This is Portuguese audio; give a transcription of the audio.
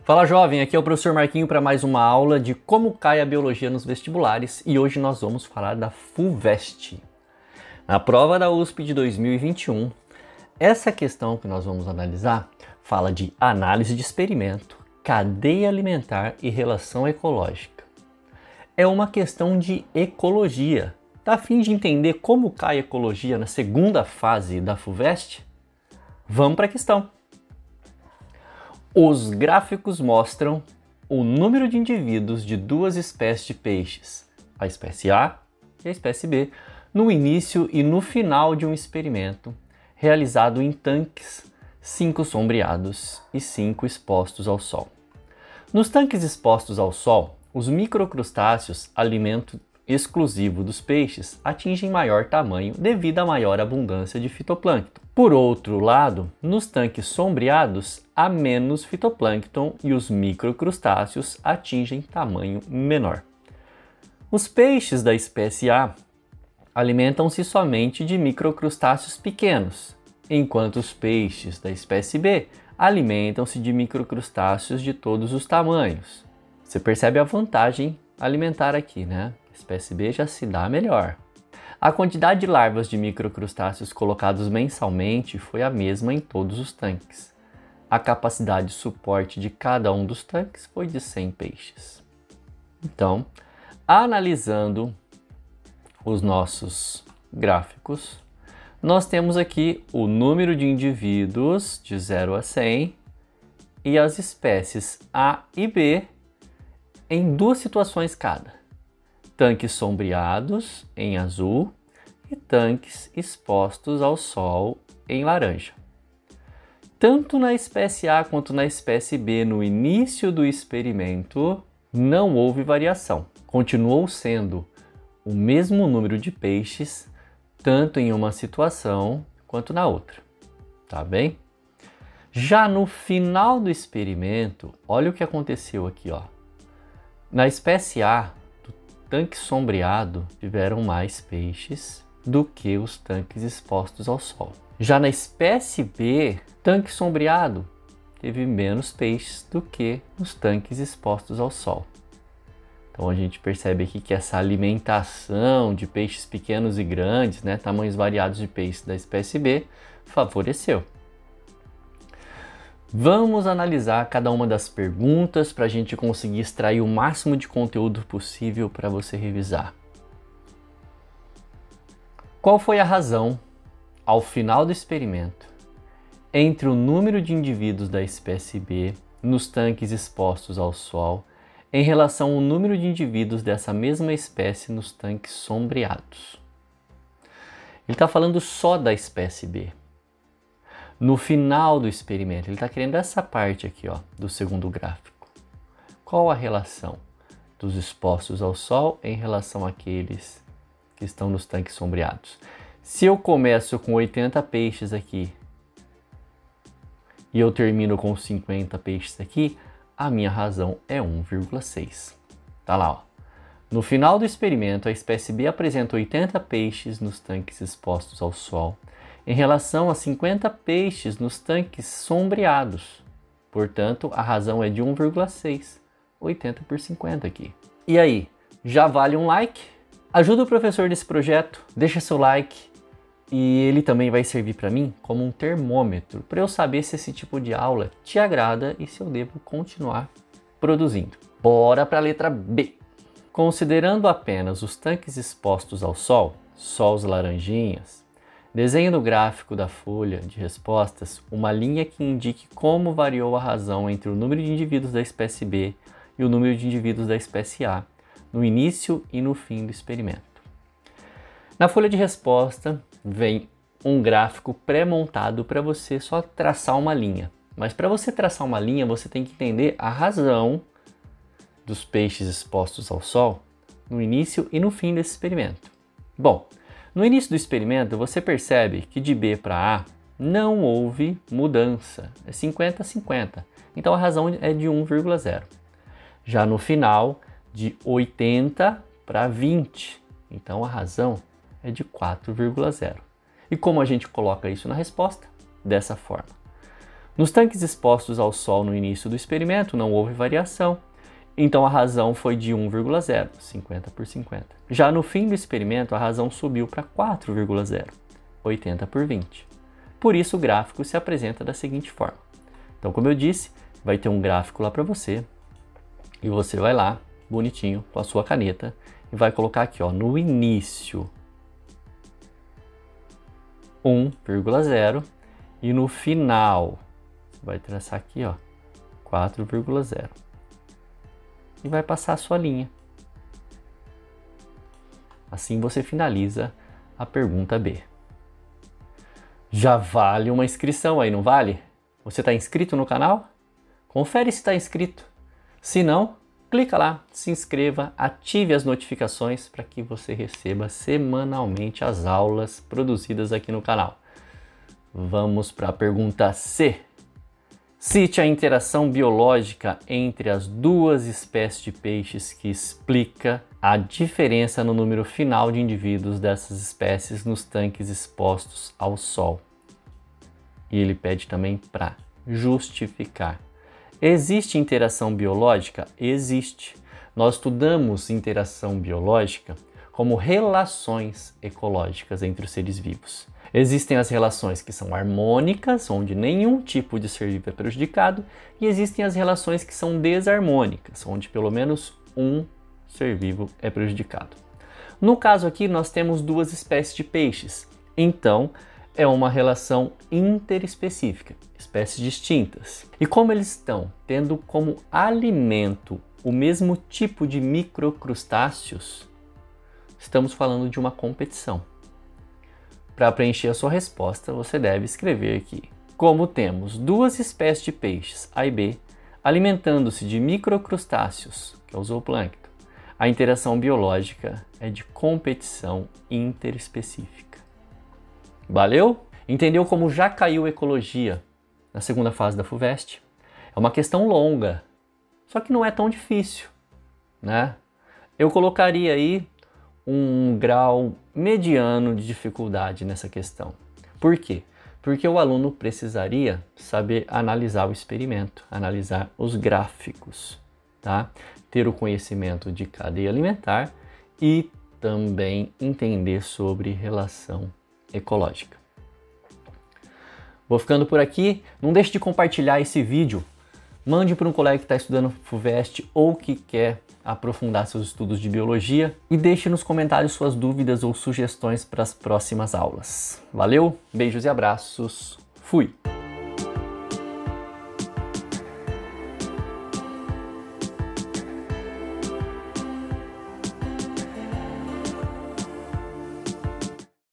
Fala jovem, aqui é o professor Marquinho para mais uma aula de como cai a biologia nos vestibulares e hoje nós vamos falar da FUVEST. Na prova da USP de 2021, essa questão que nós vamos analisar fala de análise de experimento, cadeia alimentar e relação ecológica. É uma questão de ecologia. Tá a fim de entender como cai a ecologia na segunda fase da FUVEST? Vamos para a questão. Os gráficos mostram o número de indivíduos de duas espécies de peixes, a espécie A e a espécie B, no início e no final de um experimento realizado em tanques, 5 sombreados e 5 expostos ao sol. Nos tanques expostos ao sol, os microcrustáceos, alimento exclusivo dos peixes, atingem maior tamanho devido à maior abundância de fitoplâncton. Por outro lado, nos tanques sombreados, há menos fitoplâncton e os microcrustáceos atingem tamanho menor. Os peixes da espécie A alimentam-se somente de microcrustáceos pequenos, enquanto os peixes da espécie B alimentam-se de microcrustáceos de todos os tamanhos. Você percebe a vantagem alimentar aqui, né? A espécie B já se dá melhor. A quantidade de larvas de microcrustáceos colocados mensalmente foi a mesma em todos os tanques. A capacidade de suporte de cada um dos tanques foi de 100 peixes. Então, analisando os nossos gráficos, nós temos aqui o número de indivíduos de 0 a 100 e as espécies A e B em duas situações cada. Tanques sombreados em azul e tanques expostos ao sol em laranja. Tanto na espécie A quanto na espécie B no início do experimento não houve variação. Continuou sendo o mesmo número de peixes, tanto em uma situação quanto na outra. Tá bem? Já no final do experimento, olha o que aconteceu aqui, ó. Na espécie A, tanque sombreado tiveram mais peixes do que os tanques expostos ao sol. Já na espécie B, tanque sombreado teve menos peixes do que os tanques expostos ao sol. Então a gente percebe aqui que essa alimentação de peixes pequenos e grandes, né, tamanhos variados de peixes da espécie B, favoreceu. Vamos analisar cada uma das perguntas para a gente conseguir extrair o máximo de conteúdo possível para você revisar. Qual foi a razão, ao final do experimento, entre o número de indivíduos da espécie B nos tanques expostos ao sol em relação ao número de indivíduos dessa mesma espécie nos tanques sombreados? Ele está falando só da espécie B. No final do experimento, ele está querendo essa parte aqui, ó, do segundo gráfico. Qual a relação dos expostos ao sol em relação àqueles que estão nos tanques sombreados? Se eu começo com 80 peixes aqui e eu termino com 50 peixes aqui, a minha razão é 1,6. Tá lá, ó. No final do experimento, a espécie B apresenta 80 peixes nos tanques expostos ao sol, em relação a 50 peixes nos tanques sombreados. Portanto, a razão é de 1,6, 80 por 50 aqui. E aí, já vale um like? Ajuda o professor nesse projeto, deixa seu like e ele também vai servir para mim como um termômetro para eu saber se esse tipo de aula te agrada e se eu devo continuar produzindo. Bora para a letra B. Considerando apenas os tanques expostos ao sol, só os laranjinhas, desenhe no gráfico da folha de respostas uma linha que indique como variou a razão entre o número de indivíduos da espécie B e o número de indivíduos da espécie A no início e no fim do experimento. Na folha de resposta vem um gráfico pré-montado para você só traçar uma linha. Mas para você traçar uma linha, você tem que entender a razão dos peixes expostos ao sol no início e no fim desse experimento. Bom, no início do experimento, você percebe que de B para A não houve mudança, é 50-50. Então a razão é de 1,0. Já no final, de 80 para 20. Então a razão é de 4,0. E como a gente coloca isso na resposta? Dessa forma. Nos tanques expostos ao sol no início do experimento não houve variação, então a razão foi de 1,0, 50 por 50. Já no fim do experimento, a razão subiu para 4,0, 80 por 20. Por isso o gráfico se apresenta da seguinte forma. Então, como eu disse, vai ter um gráfico lá para você, e você vai lá, bonitinho, com a sua caneta, e vai colocar aqui, ó, no início 1,0 e no final vai traçar aqui, ó, 4,0 e vai passar a sua linha. Assim você finaliza a pergunta B. Já vale uma inscrição aí, não vale? Você está inscrito no canal? Confere se está inscrito. Se não, clica lá, se inscreva, ative as notificações para que você receba semanalmente as aulas produzidas aqui no canal. Vamos para a pergunta C. Cite a interação biológica entre as duas espécies de peixes que explica a diferença no número final de indivíduos dessas espécies nos tanques expostos ao sol. E ele pede também para justificar. Existe interação biológica? Existe. Nós estudamos interação biológica como relações ecológicas entre os seres vivos. Existem as relações que são harmônicas, onde nenhum tipo de ser vivo é prejudicado, e existem as relações que são desarmônicas, onde pelo menos um ser vivo é prejudicado. No caso aqui, nós temos duas espécies de peixes, então é uma relação interespecífica, espécies distintas. E como eles estão tendo como alimento o mesmo tipo de microcrustáceos, estamos falando de uma competição. Para preencher a sua resposta, você deve escrever aqui: como temos duas espécies de peixes, A e B, alimentando-se de microcrustáceos, que é o zooplâncton, a interação biológica é de competição interespecífica. Valeu? Entendeu como já caiu ecologia na segunda fase da FUVEST? É uma questão longa, só que não é tão difícil, né? Eu colocaria aí um grau mediano de dificuldade nessa questão. Por quê? Porque o aluno precisaria saber analisar o experimento, analisar os gráficos, tá? Ter o conhecimento de cadeia alimentar e também entender sobre relação ecológica. Vou ficando por aqui. Não deixe de compartilhar esse vídeo. Mande para um colega que está estudando FUVEST ou que quer aprofundar seus estudos de biologia e deixe nos comentários suas dúvidas ou sugestões para as próximas aulas. Valeu, beijos e abraços. Fui!